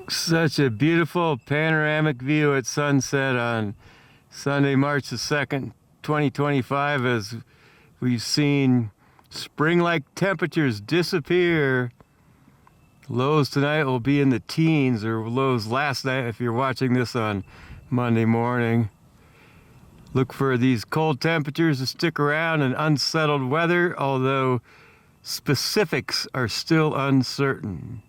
Such a beautiful panoramic view at sunset on Sunday, March the 2nd, 2025, as we've seen spring-like temperatures disappear. Lows tonight will be in the teens, or lows last night if you're watching this on Monday morning. Look for these cold temperatures to stick around and unsettled weather, although specifics are still uncertain.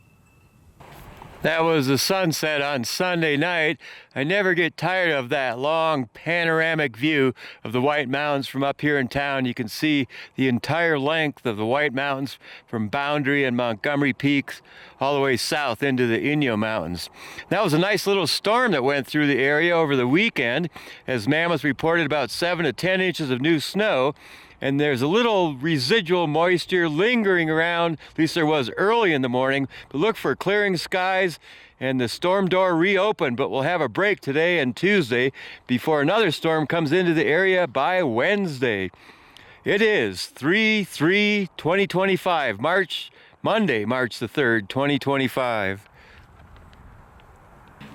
That was the sunset on Sunday night. I never get tired of that long panoramic view of the White Mountains from up here in town. You can see the entire length of the White Mountains from Boundary and Montgomery Peaks all the way south into the Inyo Mountains. That was a nice little storm that went through the area over the weekend, as Mammoth reported about 7 to 10 inches of new snow. And there's a little residual moisture lingering around, at least there was early in the morning. But look for clearing skies, and the storm door reopened, but we'll have a break today and Tuesday before another storm comes into the area by Wednesday. It is 3/3/2025, Monday, March the 3rd, 2025.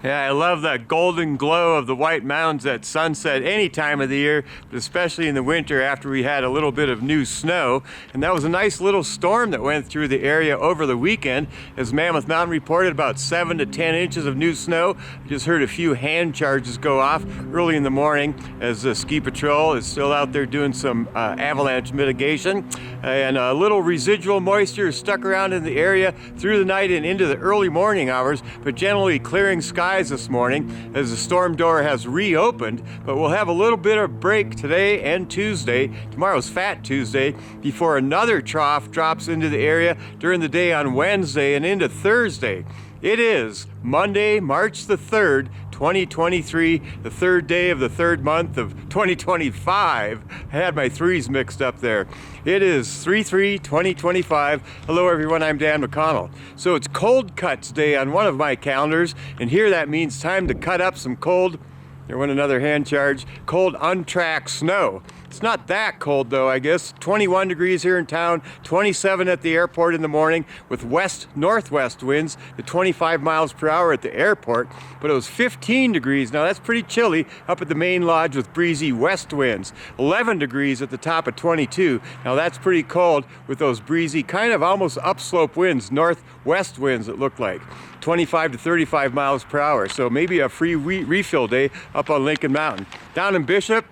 Yeah, I love the golden glow of the White Mountains at sunset any time of the year, but especially in the winter after we had a little bit of new snow. And that was a nice little storm that went through the area over the weekend, as Mammoth Mountain reported about 7 to 10 inches of new snow. I just heard a few hand charges go off early in the morning as the ski patrol is still out there doing some avalanche mitigation. And a little residual moisture stuck around in the area through the night and into the early morning hours, but generally clearing skies this morning as the storm door has reopened. But we'll have a little bit of break today and Tuesday. Tomorrow's Fat Tuesday, before another trough drops into the area during the day on Wednesday and into Thursday. It is Monday, March the 3rd, 2023, the third day of the third month of 2025. I had my threes mixed up there. It is 3/3/2025. Hello everyone, I'm Dan McConnell. So it's Cold Cuts Day on one of my calendars, and here that means time to cut up some cold, there went another hand charge, cold untracked snow. It's not that cold though, I guess. 21 degrees here in town, 27 at the airport in the morning, with west-northwest winds at 25 miles per hour at the airport. But it was 15 degrees. Now that's pretty chilly up at the main lodge with breezy west winds. 11 degrees at the top of 22. Now that's pretty cold with those breezy, kind of almost upslope winds, northwest winds it looked like. 25 to 35 miles per hour. So maybe a free refill day up on Lincoln Mountain. Down in Bishop,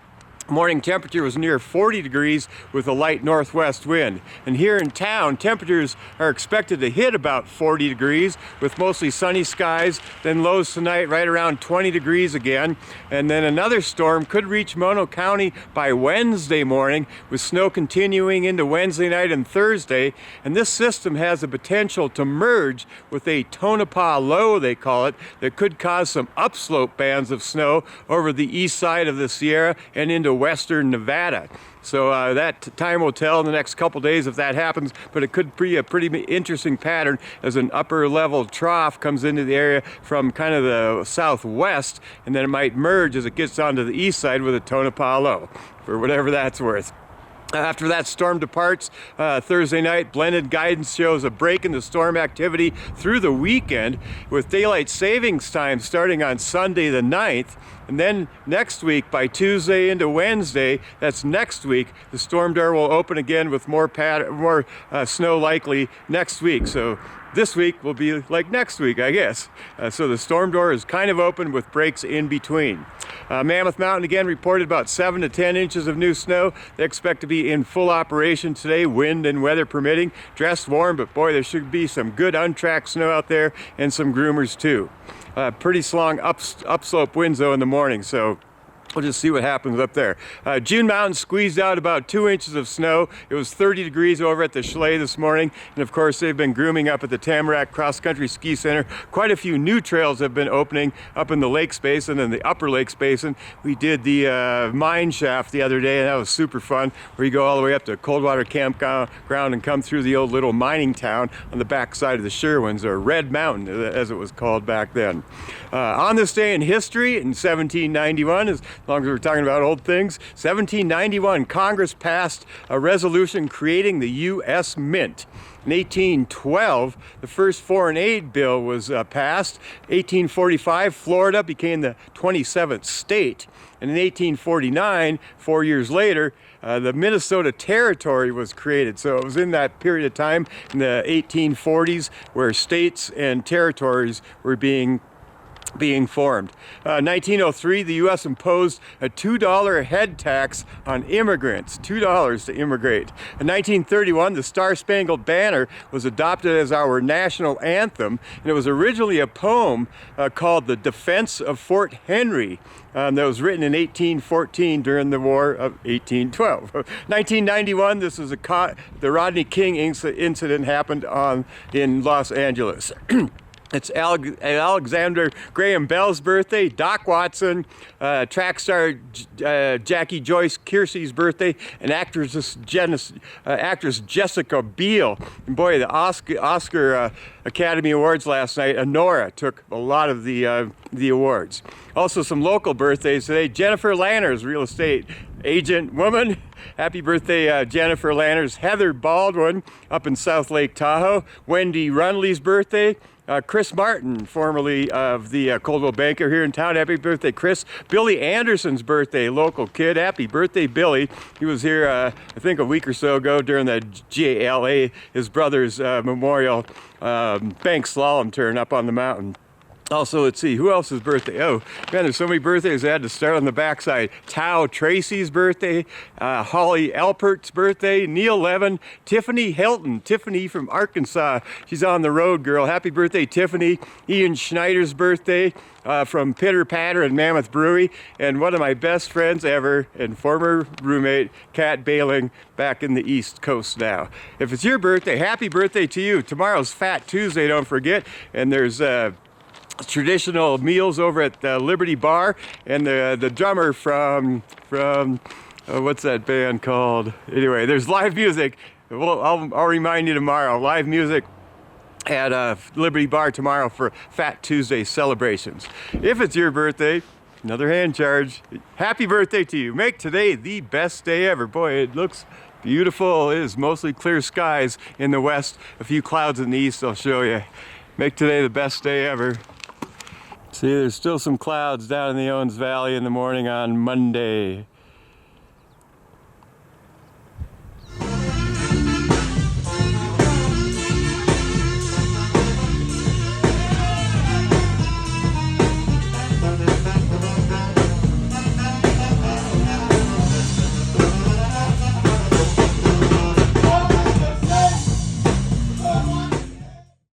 morning temperature was near 40 degrees with a light northwest wind. And here in town, temperatures are expected to hit about 40 degrees with mostly sunny skies, then lows tonight right around 20 degrees again. And then another storm could reach Mono County by Wednesday morning, with snow continuing into Wednesday night and Thursday. And this system has the potential to merge with a Tonopah low, they call it, that could cause some upslope bands of snow over the east side of the Sierra and into western Nevada. So that time will tell in the next couple days if that happens, but it could be a pretty interesting pattern as an upper level trough comes into the area from kind of the southwest, and then it might merge as it gets onto the east side with a Tonopah low, for whatever that's worth. After that storm departs Thursday night, blended guidance shows a break in the storm activity through the weekend, with daylight savings time starting on Sunday the 9th. And then next week, by Tuesday into Wednesday, that's next week, the storm door will open again with more snow likely next week. So this week will be like next week, I guess. So the storm door is kind of open with breaks in between. Mammoth Mountain again reported about 7 to 10 inches of new snow. They expect to be in full operation today, wind and weather permitting. Dressed warm, but boy, there should be some good untracked snow out there and some groomers too. Pretty strong upslope winds though in the morning, so we'll just see what happens up there. June Mountain squeezed out about 2 inches of snow. It was 30 degrees over at the chalet this morning. And of course, they've been grooming up at the Tamarack Cross Country Ski Center. Quite a few new trails have been opening up in the Lakes Basin and the Upper Lakes Basin. We did the mine shaft the other day, and that was super fun, where you go all the way up to Coldwater Campground and come through the old little mining town on the back side of the Sherwins, or Red Mountain, as it was called back then. On this day in history, in 1791, is as long as we're talking about old things. 1791, Congress passed a resolution creating the U.S. Mint. In 1812, the first foreign aid bill was passed. 1845, Florida became the 27th state. And in 1849, 4 years later, the Minnesota Territory was created. So it was in that period of time in the 1840s where states and territories were being formed. 1903, the U.S. imposed a $2 head tax on immigrants, $2 to immigrate. In 1931, the Star-Spangled Banner was adopted as our national anthem, and it was originally a poem called The Defense of Fort Henry. That was written in 1814 during the War of 1812. 1991, this is the Rodney King incident happened in Los Angeles. It's Alexander Graham Bell's birthday, Doc Watson, track star Jackie Joyce Kersey's birthday, and actress Jessica Biel. And boy, the Oscar Academy Awards last night, Honora took a lot of the awards. Also some local birthdays today. Jennifer Lanners, real estate agent woman. Happy birthday, Jennifer Lanners. Heather Baldwin up in South Lake Tahoe. Wendy Runley's birthday. Chris Martin, formerly of the Coldwell Banker here in town. Happy birthday, Chris. Billy Anderson's birthday, local kid. Happy birthday, Billy. He was here, I think, a week or so ago during the GALA, his brother's memorial bank slalom turn up on the mountain. Also, let's see, who else's birthday? Oh, man, there's so many birthdays I had to start on the backside. Tao Tracy's birthday, Holly Alpert's birthday, Neil Levin, Tiffany Hilton, Tiffany from Arkansas. She's on the road, girl. Happy birthday, Tiffany. Ian Schneider's birthday from Pitter Patter and Mammoth Brewery. And one of my best friends ever and former roommate, Kat Bailing, back in the East Coast now. If it's your birthday, happy birthday to you. Tomorrow's Fat Tuesday, don't forget. And there's traditional meals over at the Liberty Bar, and the drummer from what's that band called? Anyway, there's live music. Well, I'll remind you tomorrow. Live music at Liberty Bar tomorrow for Fat Tuesday celebrations. If it's your birthday, another hand charge. Happy birthday to you. Make today the best day ever. Boy, it looks beautiful. It is mostly clear skies in the west, a few clouds in the east. I'll show you. Make today the best day ever. See, there's still some clouds down in the Owens Valley in the morning on Monday.